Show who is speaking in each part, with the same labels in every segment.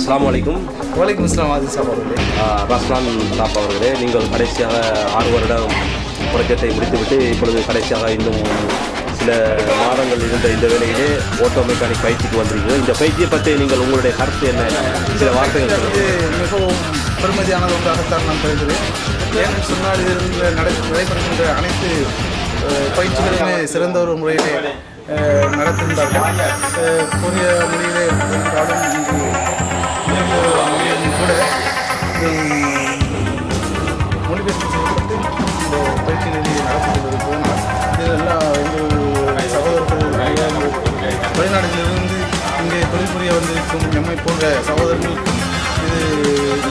Speaker 1: அஸ்ஸலாமு அலைக்கும்.
Speaker 2: வலைக்கும் அஸ்ஸலாம் ஆதிஸ் அவர்களே.
Speaker 1: ரஸ்லான் சாப் அவர்களே, நீங்கள் கடைசியாக 6 வருடம் புரட்சத்தை முடித்துவிட்டு இப்பொழுது கடைசியாக இன்னும் சில மாதங்கள் இருந்த இந்த வேளையிலே ஓட்டோ மெக்கானிக் பயிற்சிக்கு வந்திருக்கீங்க. இந்த பயிற்சியை பற்றி நீங்கள் உங்களுடைய கருத்து என்ன, சில வார்த்தைகள்?
Speaker 2: இது மிகவும் பெருமதியான ஒன்றாகத்தான் நான் கருதுகிறேன். ஏன்னு சொன்னால் இதில் நடைபெறுகின்ற அனைத்து பயிற்சிகளுமே சிறந்த ஒரு முறையிலே நடத்துகின்றார்கள். கூறிய மொழியிலே என்றாலும் கூட மொழிபெயர்ப்பு செய்யப்பட்டு இந்த பயிற்சிகளை நடத்துவது போனால் இதெல்லாம் எங்கள் சகோதரர்கள் வெளிநாடுகளிலிருந்து இங்கே தொழில் புரிய வந்திருக்கும் எம்மை போன்ற சகோதரர்களுக்கும் இது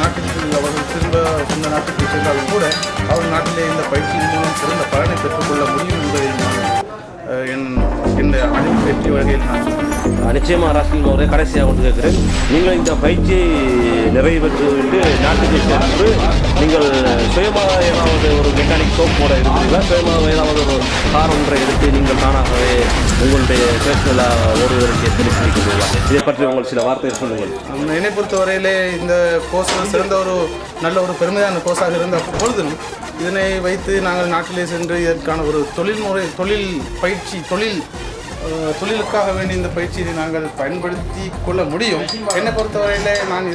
Speaker 2: நாட்டிற்கு அவர்கள் திரும்ப சொந்த நாட்டுக்கு சென்றாலும் கூட அவர்கள் நாட்டிலே இந்த பயிற்சியின் மூலம் சிறந்த பலனை பெற்றுக்கொள்ள முடியும் என்பதை என் அறிவு வெற்றி வகையில் நான்
Speaker 1: நிச்சயமாக ராஸ்கில் அவரே, கடைசியாக கொண்டு கேட்குறேன். நீங்கள் இந்த பயிற்சியை நிறைவு பெற்றுவிட்டு நாட்டுக்கு சென்று நீங்கள் சுயமாக ஏதாவது ஒரு மெக்கானிக் ஷாப் போட இருக்கிறீங்களா? சுயமாக ஏதாவது ஒரு கார் ஒன்றை எடுத்து நீங்கள் தானாகவே உங்களுடைய பேர்சனலாக ஓடுவதற்கு தெரிவிக்கிறீர்களா? இதை பற்றி உங்கள் சில வார்த்தையை சொல்லுங்கள்.
Speaker 2: என்னை பொறுத்தவரையிலே இந்த கோர்ஸ் சிறந்த ஒரு நல்ல ஒரு பெருமையான கோர்ஸாக இருந்த பொழுதும் இதனை வைத்து நாங்கள் நாட்டிலே சென்று இதற்கான ஒரு தொழில் பயிற்சி தொழிலுக்காக வேண்டி இந்த பயிற்சியை நாங்கள் பயன்படுத்தி கொள்ள முடியும். என்னை பொறுத்தவரையில் நான்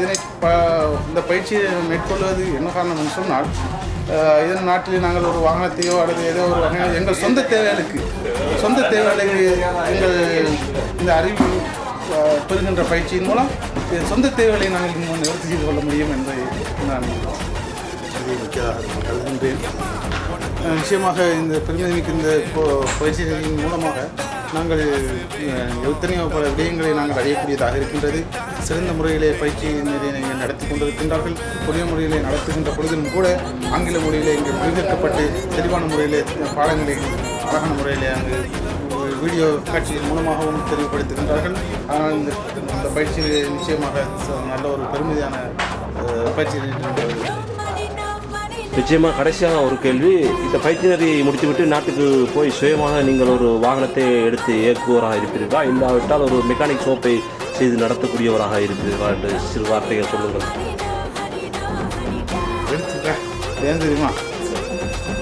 Speaker 2: இந்த பயிற்சியை மேற்கொள்வது என்ன காரணம் என்று சொன்னால், இதன் நாட்டில் நாங்கள் ஒரு வாகனத்தையோ அல்லது ஏதோ ஒரு வகையில் எங்கள் சொந்த தேவைகளுக்கு எங்கள் இந்த அறிவு பெறுகின்ற பயிற்சியின் மூலம் சொந்த தேவைகளை நாங்கள் இன்னும் நிவர்த்தி செய்து கொள்ள முடியும் என்பதை நான் கருதுகின்றேன். நிச்சயமாக இந்த பெருமைமிக்க இந்த பயிற்சிகளின் மூலமாக நாங்கள் எத்தனையோ பல விடயங்களை நாங்கள் அடையக்கூடியதாக இருக்கின்றது. சிறந்த முறையிலே பயிற்சி நடத்தி கொண்டிருக்கின்றார்கள். புதிய முறையிலே நடத்துகின்ற பொழுதிலும் கூட ஆங்கில மொழியிலே இங்கே மொழிபெயர்க்கப்பட்டு தெளிவான முறையிலே பாடங்களை அழகான முறையிலே அங்கு வீடியோ காட்சியின் மூலமாகவும் தெளிவுபடுத்துகின்றார்கள். ஆனால் இந்த பயிற்சியிலே நிச்சயமாக நல்ல ஒரு பெருமதியான பயிற்சி.
Speaker 1: நிச்சயமாக கடைசியாக ஒரு கேள்வி, இந்த பயிற்சியை முடித்துவிட்டு நாட்டுக்கு போய் சுயமாக நீங்கள் ஒரு வாகனத்தை எடுத்து இயக்குவராக இருப்பீர்களா, இல்லாவிட்டால் ஒரு மெக்கானிக் ஷாப்பை செய்து நடத்தக்கூடியவராக இருக்கிறீர்களா என்று சிறு வார்த்தைகள் சொல்லுங்கள்.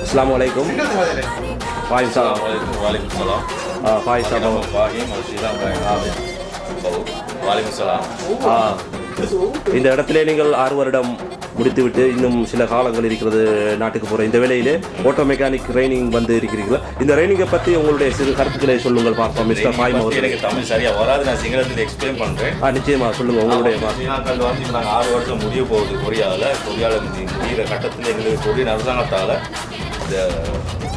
Speaker 1: அஸ்ஸலாமு அலைக்கும். இந்த இடத்திலே நீங்கள் 6 வருடம் முடித்துவிட்டு இன்னும் சில காலங்கள் இருக்கிறது நாட்டுக்கு போகிற இந்த வேளையிலே ஓட்டோ மெக்கானிக் ட்ரைனிங் வந்து இருக்கிறீங்களா? இந்த ட்ரைனிங்கை பற்றி உங்களுடைய சிறு கருத்துக்களை சொல்லுங்கள் பார்ப்போம். மிஸ்டர் பாய்மா அவர்கள்.
Speaker 3: எனக்கு தமிழ் சரியாக வராது, நான் சிங்களத்தில் எக்ஸ்பிளைன் பண்ணுறேன்.
Speaker 1: நிச்சயமாக சொல்லுங்கள் உங்களுடைய.
Speaker 3: வந்து நாங்கள் 6 வருஷம் முடிய போகுது கொரியாவில் முடிகிற கட்டத்தில் எங்களுக்கு கொரிய அரசாங்கத்தால் இந்த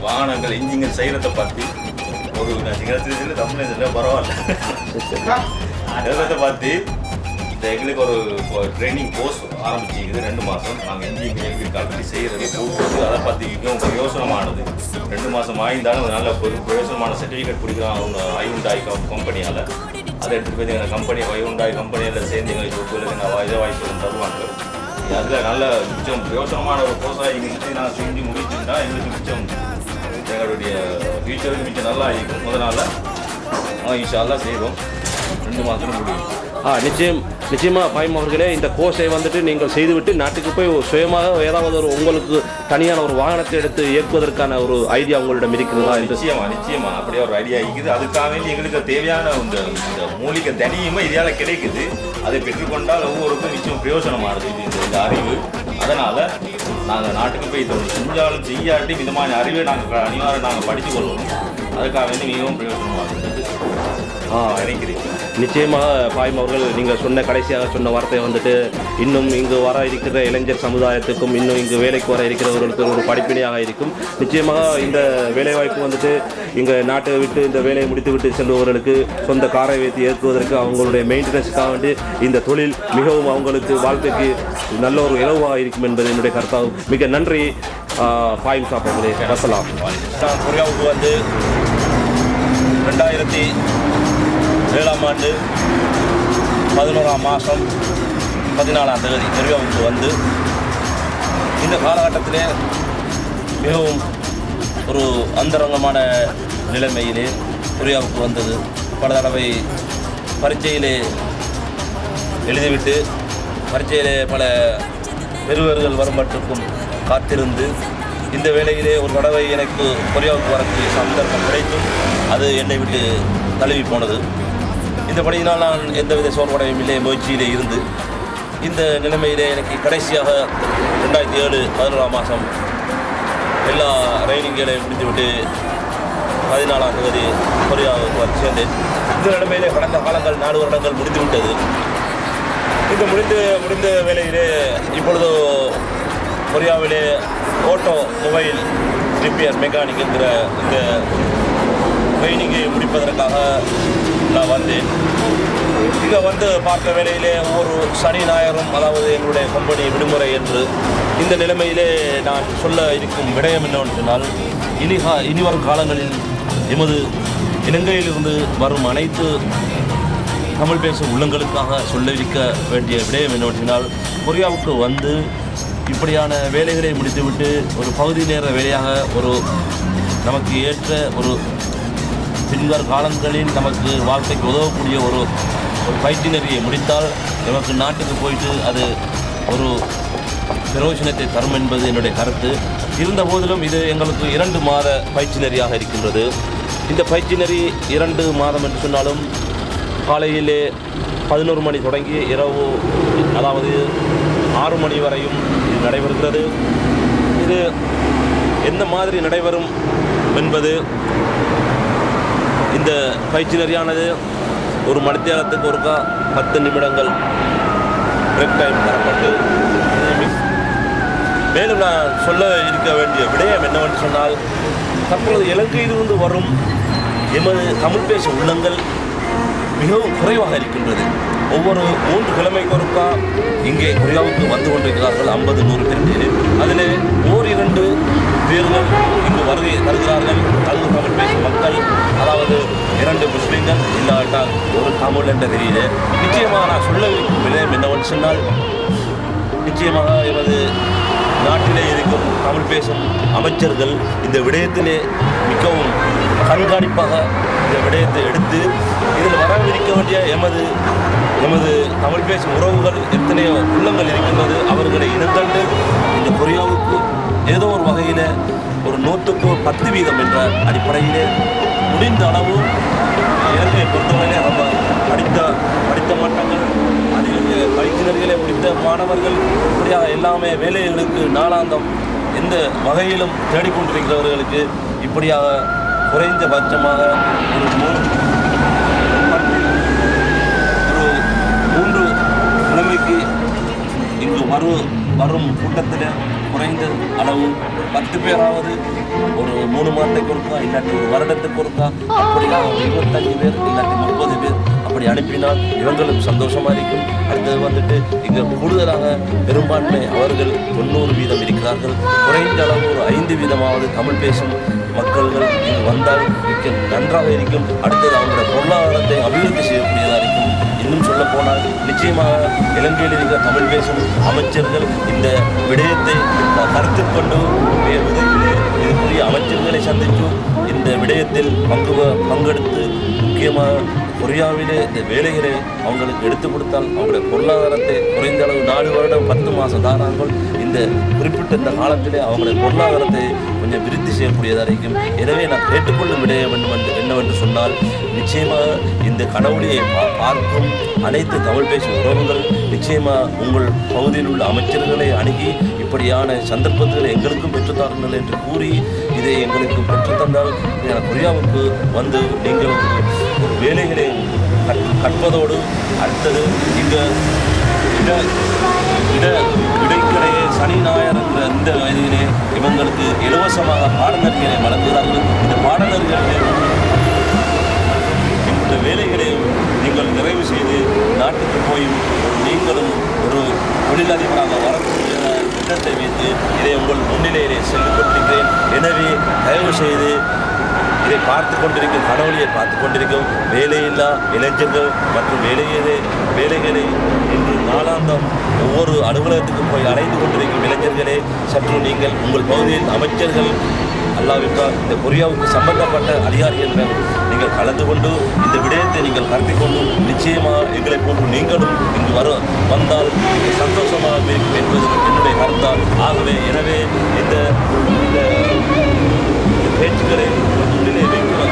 Speaker 3: வாகனங்கள் இன்ஜின்கள் செய்கிறத பற்றி ஒரு நான் சிங்களத்தில் தமிழ் பரவாயில்ல அதை பற்றி எங்களுக்கு ஒரு ட்ரைனிங் கோர்ஸ் ஆரம்பிச்சிருக்குது. 2 மாதம் நாங்கள் இன்ஜினியரிங் கல்வி செய்கிறது போட்டு அதை பற்றி மிகவும் பிரயோசனமானது. 2 மாதம் ஆயிருந்தாலும் நல்ல பிரயோசனமான சர்டிஃபிகேட் கொடுக்குறாங்க அவங்க ஐயுண்டாய் கம்பெனியால். அதை எடுத்துகிட்டு போய் எங்கள் கம்பெனி ஐயுண்டாய் கம்பெனியில் சேர்ந்து எங்களுக்கு ஜோப்புகளுக்கு இதை வாய்ப்பு தருவாங்க. அதில் நல்ல மிச்சம் பிரயோசனமான ஒரு கோர்ஸாக எங்களுக்கு நான் செஞ்சு முடிச்சுட்டா எங்களுக்கு மிச்சம் எங்களுடைய ஃபியூச்சருக்கு மிச்சம் நல்லா இருக்கும். முதனால இன்ஷால்லாம் செய்வோம். 2 மாதம் முடியும்.
Speaker 1: நிச்சயமாக பாய்மா அவர்களே, இந்த கோர்ஸை வந்துட்டு நீங்கள் செய்துவிட்டு நாட்டுக்கு போய் சுயமாக ஏதாவது ஒரு உங்களுக்கு தனியான ஒரு வாகனத்தை எடுத்து இயக்குவதற்கான ஒரு ஐடியா உங்களிடம் இருக்கிறதா?
Speaker 3: நிச்சயமா அப்படியே ஒரு ஐடியா இருக்குது. அதுக்காக எங்களுக்கு தேவையான இந்த மூலிகை தனியுமே இதால் கிடைக்குது. அதை பெற்றுக்கொண்டால் ஒவ்வொருக்கும் நிச்சயம் பிரயோஜனமானது இந்த அறிவு. அதனால் நாங்கள் நாட்டுக்கு போய் செஞ்சாலும் செய்யாட்டி விதமான அறிவை நாங்கள் அனிவாரம் நாங்கள் படித்து கொள்ளணும். அதுக்காக மிகவும் பிரயோஜனமானது நினைக்கிறேன்.
Speaker 1: நிச்சயமாக பாய்மா அவர்கள், நீங்கள் கடைசியாக சொன்ன வார்த்தை வந்துட்டு இன்னும் இங்கு வர இருக்கிற இளைஞர் சமுதாயத்துக்கும் இன்னும் இங்கு வேலைக்கு வர இருக்கிறவர்களுக்கு ஒரு படிப்பினையாக இருக்கும். நிச்சயமாக இந்த வேலைவாய்ப்பு வந்துட்டு இங்கே நாட்டை விட்டு இந்த வேலையை முடித்து விட்டு செல்பவர்களுக்கு சொந்த காரை வைத்து இயக்குவதற்கு அவங்களுடைய மெயின்டெனன்ஸுக்காக வேண்டி இந்த தொழில் மிகவும் அவங்களுக்கு வாழ்க்கைக்கு நல்ல ஒரு இலவாக இருக்கும் என்பது என்னுடைய கருத்தாகும். மிக நன்றி பாயும் சாப் அவர்களே. வசலாம்.
Speaker 3: கொரியாவுக்கு வந்து 2007ஆம் ஆண்டு 11ஆம் மாதம் 14ஆம் தேதி கொரியாவுக்கு வந்து இந்த காலகட்டத்திலே மிகவும் ஒரு அந்தரங்கமான நிலைமையிலே கொரியாவுக்கு வந்தது. பல தடவை பரீட்சையிலே எழுதிவிட்டு பரீட்சையிலே பல பெறுவர்கள் வரும் மட்டுக்கும் காத்திருந்து இந்த வேளையிலே ஒரு தடவை எனக்கு கொரியாவுக்கு வரக்கூடிய சந்தர்ப்பம் கிடைத்தும் அது என்னை விட்டு தழுவி போனது. இந்த படியினால் நான் எந்தவித சோர்வடையும் இல்லை, முயற்சியிலே இருந்து இந்த நிலைமையிலே எனக்கு கடைசியாக 2007 11ஆம் மாதம் எல்லா ட்ரைனிங்களையும் முடித்துவிட்டு 14ஆம் தேதி கொரியாவுக்கு வந்து சேர்ந்தேன். இந்த நிலைமையிலே கடந்த காலங்கள் 4 வருடங்கள் முடிந்துவிட்டது. இந்த முடிந்த வேளையிலே இப்பொழுது கொரியாவிலே ஆட்டோமொபைல் ரிப்பேர் மெக்கானிக் என்கிற இந்த ட்ரைனிங்கை முடிப்பதற்காக நான் வந்தேன். இங்கே வந்து பார்த்த வேளையிலே ஒவ்வொரு சனி ஞாயிறும் அதாவது எங்களுடைய கம்பெனி விடுமுறை என்று இந்த நிலைமையிலே நான் சொல்ல இருக்கும் விடயம் என்னவென்று சொன்னால் இனி வரும் காலங்களில் எமது இலங்கையிலிருந்து வரும் அனைத்து தமிழ் பேசும் உள்ளங்களுக்காக சொல்லியிருக்க வேண்டிய விடயம் என்னவென்றால் கொரியாவுக்கு வந்து இப்படியான வேலைகளை முடித்துவிட்டு ஒரு பகுதி நேர வேலையாக ஒரு நமக்கு ஏற்ற ஒரு பின்வரும் காலங்களில் நமக்கு வாழ்க்கைக்கு உதவக்கூடிய ஒரு பயிற்சினரியை முடித்தால் நமக்கு நாட்டுக்கு போயிட்டு அது ஒரு பிரயோஜனத்தை தரும் என்பது என்னுடைய கருத்து. இருந்த போதிலும் இது எங்களுக்கு 2 மாத பயிற்சினரியாக இருக்கின்றது. இந்த பயிற்சினரி 2 மாதம் என்று சொன்னாலும் காலையிலே 11 மணி தொடங்கி இரவு அதாவது 6 மணி வரையும் இது நடைபெறுகிறது. இது எந்த மாதிரி நடைபெறும் என்பது இந்த பயிற்சினரியானது ஒரு மணித்தியாலத்துக்கு ஒருக்கா 10 நிமிடங்கள் பிரேக் டைம் தரப்பட்டு மேலும் நான் சொல்ல இருக்க வேண்டிய விடயம் என்னவென்று சொன்னால் தற்பொழுது இலங்கையிலிருந்து வரும் எமது தமிழ் பேசும் உள்ளங்கள் மிகவும் குறைவாக இருக்கின்றது. ஒவ்வொரு 3 கிழமைக்கு ஒருக்கா இங்கே கொரியாவுக்கு வந்து கொண்டிருக்கிறார்கள் 50-100 பேர். அதில் 1-2 பேர்கள் இங்கு வருகை தருகிறார்கள். அது தமிழ் பேசும் மக்கள், அதாவது 2 முஸ்லீம்கள் இல்லாவிட்டால் ஒரு தமிழ் என்ற தெரியல. நிச்சயமாக நான் சொல்ல இருக்கும் விடயம் என்னவென்று சொன்னால் நிச்சயமாக எமது நாட்டிலே இருக்கும் தமிழ் பேசும் அமைச்சர்கள் இந்த விடயத்திலே மிகவும் கண்காணிப்பாக இந்த விடயத்தை எடுத்து இதில் வரவிருக்க வேண்டிய எமது தமிழ் பேசும் உறவுகள் எத்தனையோ உள்ளங்கள் இருக்கின்றது. அவர்களை இனங்கண்டு இந்த கொரியாவுக்கு ஏதோ ஒரு வகையில் ஒரு 100க்கு 10% என்ற அடிப்படையிலே முடிந்த அளவு இலங்கையை பொறுத்தவரையிலே நம்ம படித்த மட்டங்கள் அதிக பயிற்சினர்களை முடித்த மாணவர்கள் இப்படியாக எல்லாமே வேலைகளுக்கு நாளாந்தம் எந்த வகையிலும் தேடிக்கொண்டிருக்கிறவர்களுக்கு இப்படியாக குறைந்தபட்சமாக ஒரு 3 கிழமைக்கு இங்கு வரும் கூட்டத்தில் குறைந்த அளவு 10 பேராவது ஒரு 3 மாதத்துக்கு ஒருக்கா இல்லாட்டி ஒரு வருடத்துக்கு ஒருக்கா அப்படியாக 25 பேர் இல்லாட்டி 30 பேர் அப்படி அனுப்பினால் இவங்களும் சந்தோஷமாக இருக்கும். அடுத்தது வந்துட்டு இங்கே கூடுதலாக பெரும்பான்மை அவர்கள் 90% இருக்கிறார்கள். குறைந்த அளவு ஒரு 5% தமிழ் பேசும் மக்கள்கள் இங்கு வந்தால் மிக நன்றாக இருக்கும். அடுத்தது அவங்களுடைய பொருளாதாரத்தை அபிவிருத்தி செய்யக்கூடியதாக இருக்கும். இன்னும் சொல்ல போனால் நிச்சயமாக இலங்கையில் இருக்கிற தமிழ் பேசும் அமைச்சர்கள் இந்த விடயத்தை கருத்தில் கொண்டு உதவியிலே இதுக்குரிய அமைச்சர்களை சந்தித்து இந்த விடயத்தில் பங்கெடுத்து முக்கியமாக கொரியாவிலே இந்த வேலைகளை அவங்களுக்கு எடுத்து கொடுத்தால் அவங்களுடைய பொருளாதாரத்தை குறைந்த அளவு 4 வருடம் 10 மாதம் தானாங்கள் இந்த குறிப்பிட்ட இந்த காலத்திலே அவங்களுடைய பொருளாதாரத்தை கொஞ்சம் விருத்தி செய்யக்கூடியதாக இருக்கும். எனவே நான் கேட்டுக்கொள்ளும் விடயம் என்னவென்று சொன்னால் நிச்சயமாக இந்த கடவுளியை பார்க்கும் அனைத்து தமிழ் பேசும் உறவுகள் நிச்சயமாக உங்கள் பகுதியில் உள்ள அமைச்சர்களை அணுகி இப்படியான சந்தர்ப்பங்களை எங்களுக்கும் பெற்றுத்தாருங்கள் என்று கூறி இதை எங்களுக்கு பெற்றுத்தந்தால் கொரியாவுக்கு வந்து நீங்கள் ஒரு வேலைகளை கற்பதோடு அடுத்தது இங்கே இடைக்கிடையே சனி ஞாயிறு என்ற இந்த வயதிலே இவங்களுக்கு இலவசமாக பாடநெறிகளை வழங்குகிறார்கள். இந்த பாடநெறிகளிலே இந்த வேலைகளை நீங்கள் நிறைவு செய்து நாட்டுக்கு போய் நீங்களும் ஒரு தொழிலதிபராக வரக்கூடிய திட்டத்தை வைத்து இதை உங்கள் முன்னிலையிலே சென்று கொண்டிருக்கிறேன். எனவே தயவு செய்து இதை பார்த்து கொண்டிருக்கும் கடவுளியை பார்த்து கொண்டிருக்கும் வேலையில்லா இளைஞர்கள் மற்றும் வேலைகளை இன்று நாளாந்தம் ஒவ்வொரு அலுவலகத்துக்கும் போய் அலைந்து கொண்டிருக்கும் இளைஞர்களே சற்று நீங்கள் உங்கள் பகுதியில் அமைச்சர்கள் அல்லாவிட்டால் இந்த கொரியாவுக்கு சம்பந்தப்பட்ட அதிகாரிகள் நீங்கள் கலந்து கொண்டு இந்த விடயத்தை நீங்கள் கருத்தில் கொண்டு நிச்சயமாக எங்களை போன்று நீங்களும் இங்கு வந்தால் சந்தோஷமாக இருக்கும் என்பது என்னுடைய கருத்தால். ஆகவே எனவே இந்த பேச்சுக்களை முன்னிலை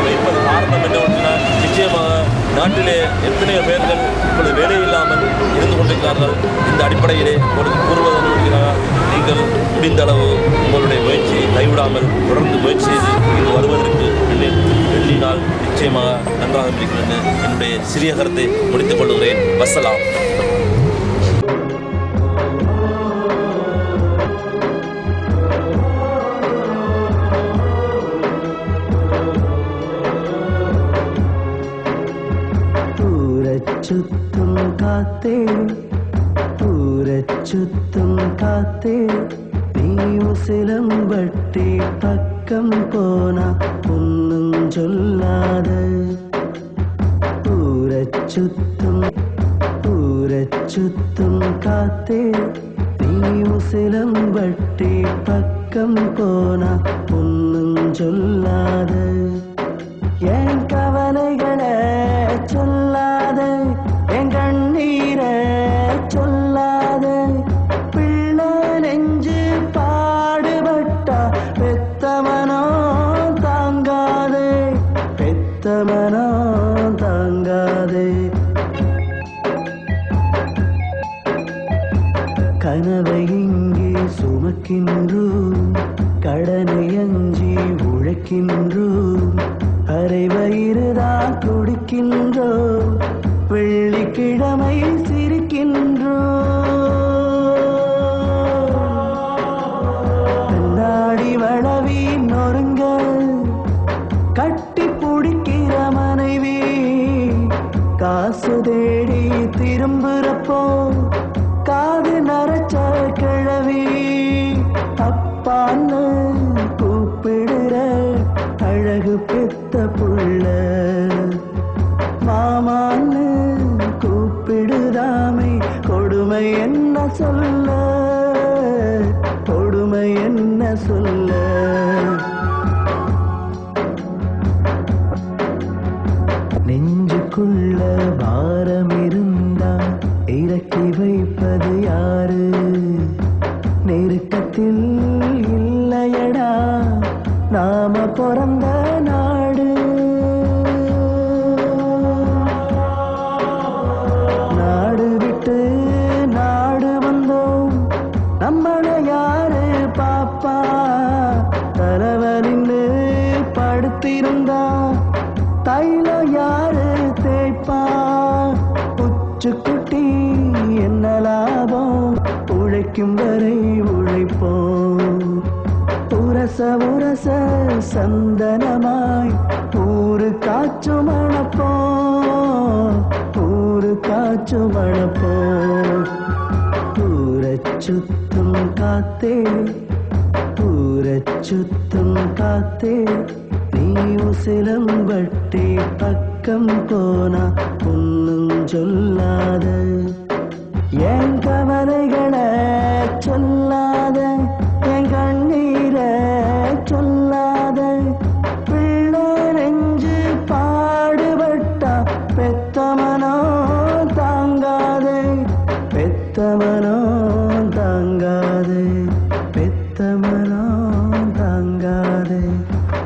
Speaker 3: வைப்பது காரணம் என்னவென்றால் நிச்சயமாக நாட்டிலே எத்தனையோ பேர்கள் இப்பொழுது வேலை இல்லாமல் இருந்து கொண்டிருக்கிறார்கள். இந்த அடிப்படையிலே உங்களுக்கு கூறுவதென்றால் நீங்கள் முடிந்த அளவு உங்களுடைய முயற்சியை கைவிடாமல் தொடர்ந்து முயற்சி செய்து இங்கு வருவதற்கு எண்ணினால் நிச்சயமாக நன்றாக இருக்கிறது. என்னுடைய சிறிய கருத்தை முடித்துக் கொள்கிறேன். வசலாம்.
Speaker 4: ചുറ്റും കാത്തേ ചുറ്റും കാത്തേ നീ ഉസിലമ്പട്ടി പക്കം പോന ഒന്നും ചൊല്ലാതെ ചുറ്റും കാത്തേ നീ ഉസിലമ്പട്ടി പക്കം പോന ഒന്നും ചൊല്ലാതെ என் கவலைகளை சொல்லாத, என் கண்ணீரை சொல்லாத, பிள்ளை நெஞ்சு பாடுபட்டா பெத்தமனோ தாங்காதே, பெத்தமனோ தாங்காதே. கனவை இங்கே சுமக்கின்றோம், கடனை அஞ்சி உழைக்கின்றோம், அரை வயிறுதான் குடிக்கின்றோம், வெள்ளிக்கிழமை சிரிக்கின்றோம். கண்ணாடி வளவி நொறுங்க கட்டி பிடிக்கிற மனைவி, காசு தேடி திரும்புறப்போ காது நரைச்ச கிழவி, அப்பான்னு கூப்பிடுற அழகு பெத்த புள்ள, மாமான்னு கூப்பிடுதாமை கொடுமை என்ன சொல்ல, கொடுமை என்ன சொல்ல. நெஞ்சுக்குள்ள பாரம் இருந்தா இறக்கி வைப்பது யாரு, நெருக்கத்தில் இல்லையடா நாம பிறந்த நாடு. நாடு விட்டு நாடு வந்தோம், நம்மள யாரு பாப்பா, தலைவலின்னு படுத்திருந்தா தைலம் யாரு தேய்ப்பா. உச்சுக்குட்டி என்ன லாபம், உழைக்கும் வரை உழைப்போம், உரச உரச சந்தனமாய் ஊரு காற்று மணப்போம், ஊரு காற்று மணப்போம். ஊரச்சுத்தும் காத்தே ஊரச்சுத்தும் காத்தே நீ உசிலம்பட்டி பக்கம் போனா ஒன்னும் சொல்லாத, என் கவலைகளை சொல்லாத, என் கண்ணீரை சொல்லாத, பிள்ளை நெஞ்சு பாடுபட்டா பெத்தமனோ தாங்காதே, பெத்தமனோ தாங்காதே, பெத்தமனோ தாங்காதே,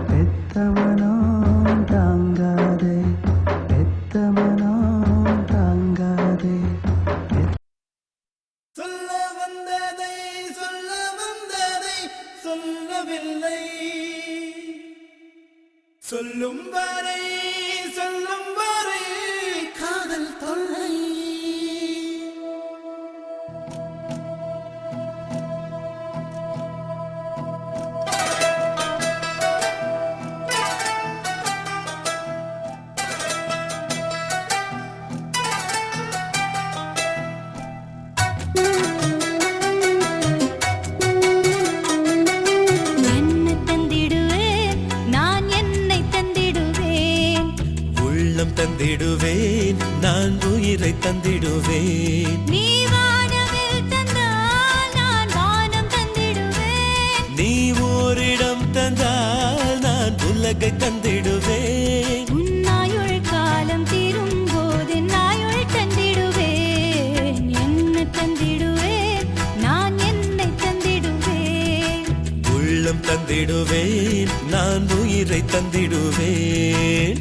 Speaker 4: பெத்தமனோ தாங்காதே, பெத்தமனோ தாங்காதே.
Speaker 5: சொல்ல வந்ததை சொல்லவில்லை, சொல்லும் வரை காதல் தொல்லை.
Speaker 6: தந்திடுவேன், நான் உயிரை தந்திடுவேன்.
Speaker 7: நீ வானவில் தந்தால் நான் வானம் தந்திடுவேன்,
Speaker 6: நீ ஓரிடம் தந்தால் நான் உலகை தந்திடுவேன்.
Speaker 7: உன்னா
Speaker 6: தந்திடுவேன் நான் உயிரை தந்திடுவேன்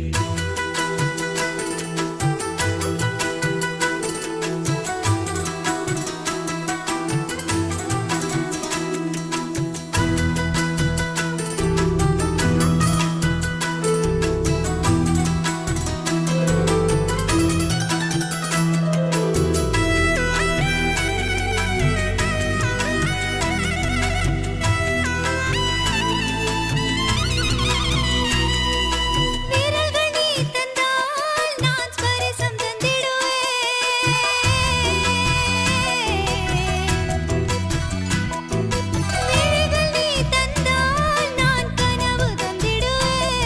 Speaker 7: விரல்கள் நீ தந்தால் நான் ஸ்பரிசம் தந்திடுவேன் விழிகள் நீ தந்தால் நான் கனவு தந்திடுவேன்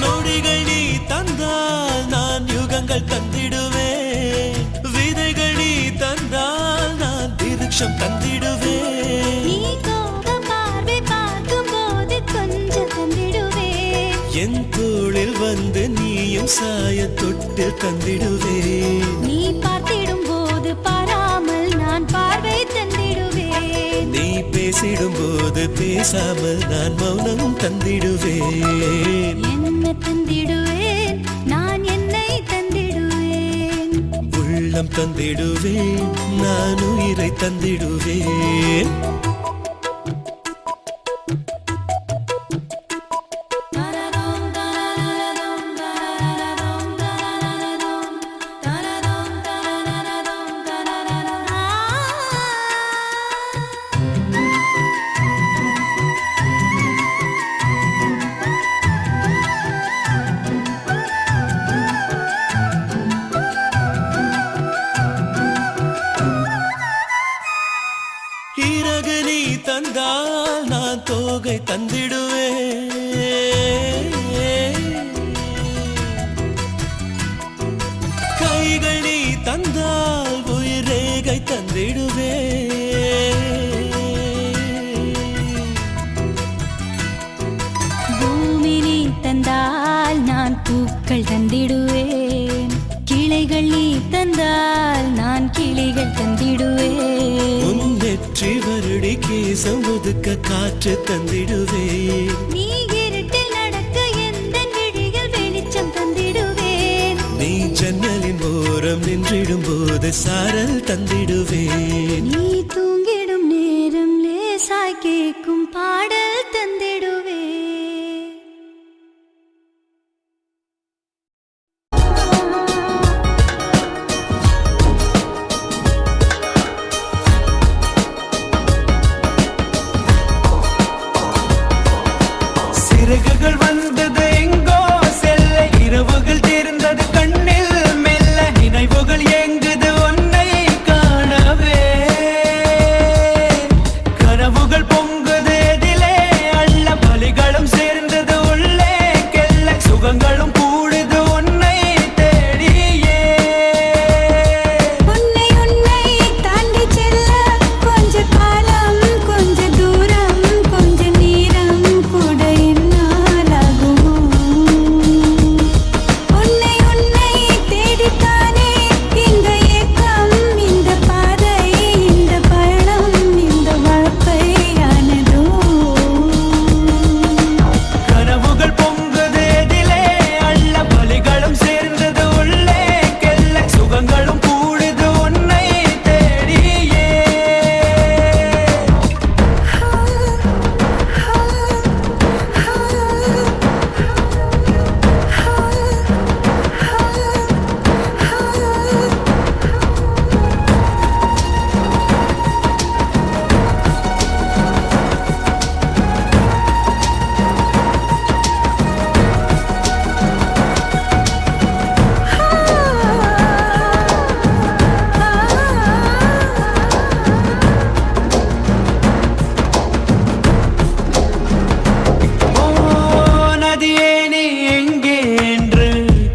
Speaker 6: நொடிகள் நீ தந்தால் நான் யுகங்கள் தந்திடுவேன் விதைகள் நீ தந்தால் நான் திருக்ஷம் தந்திடுவேன்
Speaker 7: நீ கோப பார்வை பார்க்கும்போது கொஞ்சம் தந்திடுவேன்
Speaker 6: என் தோளில் வந்து நீயும் சாய தொட்டு தந்திடுவேன்
Speaker 7: நீ பார்த்திடும் போது பாராமல் நான் பார்வை தந்திடுவேன்
Speaker 6: நீ பேசிடும் போது பேசாமல் நான் மௌனம் தந்திடுவேன்
Speaker 7: என்ன தந்திடுவேன் நான் என்னை தந்திடுவேன்
Speaker 6: உள்ளம் தந்திடுவேன் நான் உயிரை தந்திடுவேன்
Speaker 7: தரதோம் தரதோம் தரதோம் தரதோம் தரதோம் தரதோம் தரதோம்
Speaker 6: இறகு நீ தந்தால் நான் தோகை தந்திடுவேன் கைகள் நீ தந்தால் உயிர் ரேகை தந்திடுவேன்
Speaker 7: பூமி நீ தந்தால் நான் பூக்கள் தந்திடுவேன் கிளைகள் நீ தந்தால் நான் கிளிகள் தந்திடுவேன்
Speaker 6: உன் நெற்றி வருடி கேசம் ஒதுக்க காற்று தந்திடுவேன்
Speaker 7: நீ இருட்டில் நடக்க எந்தன் விழிகள் வெளிச்சம் தந்திடுவேன்
Speaker 6: நீ ஜன்னலின் ஓரம் நின்றிடும் போது சாரல் தந்திடுவேன்
Speaker 7: நீ தூங்கிடும் நேரம் லேசாய் கேட்கும் பாடல் தந்திடுவேன்
Speaker 5: சிறகுகள் வந்தது எங்கோ செல்ல இரவுகள் தேர்ந்தது கண்ணில் மெல்ல நினைவுகள் ஏங்குது உன்னை காணவே கனவுகள் பொங்குது எதிலே அள்ள வலிகளும் சேர்ந்தது உள்ளே கெல்ல சுகங்களும் கூடுது உன்னை தேடியே
Speaker 7: உன்னை தாண்டி செல்ல கொஞ்ச காலம் கொஞ்ச தூரம் கொஞ்ச நேரம் கூட என்னால் ஆகுமோ உன்னை தேடித்தானே இந்த ஏக்கம் இந்த பாதை இந்த பயணம் இந்த வாழ்க்கையானதோ
Speaker 5: கனவுகள் பொங்குது எதிலே அள்ள வலிகளும் சேர்ந்தது உள்ளே கெல்ல சுகங்களும் கூடுது உன்னை தேடியே ஓ நதியே நீ எங்கே என்று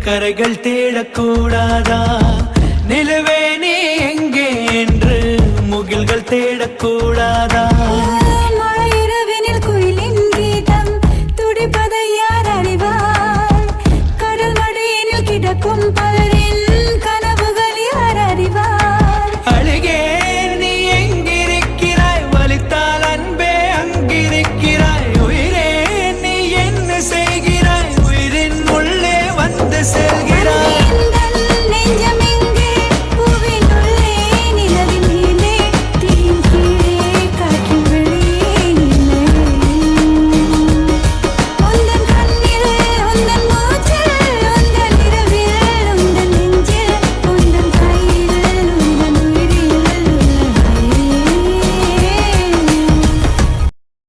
Speaker 5: கரைகள் தேடக்கூடாதா நிலவே நீ எங்கே என்று முகில்கள் தேடக்கூடாதா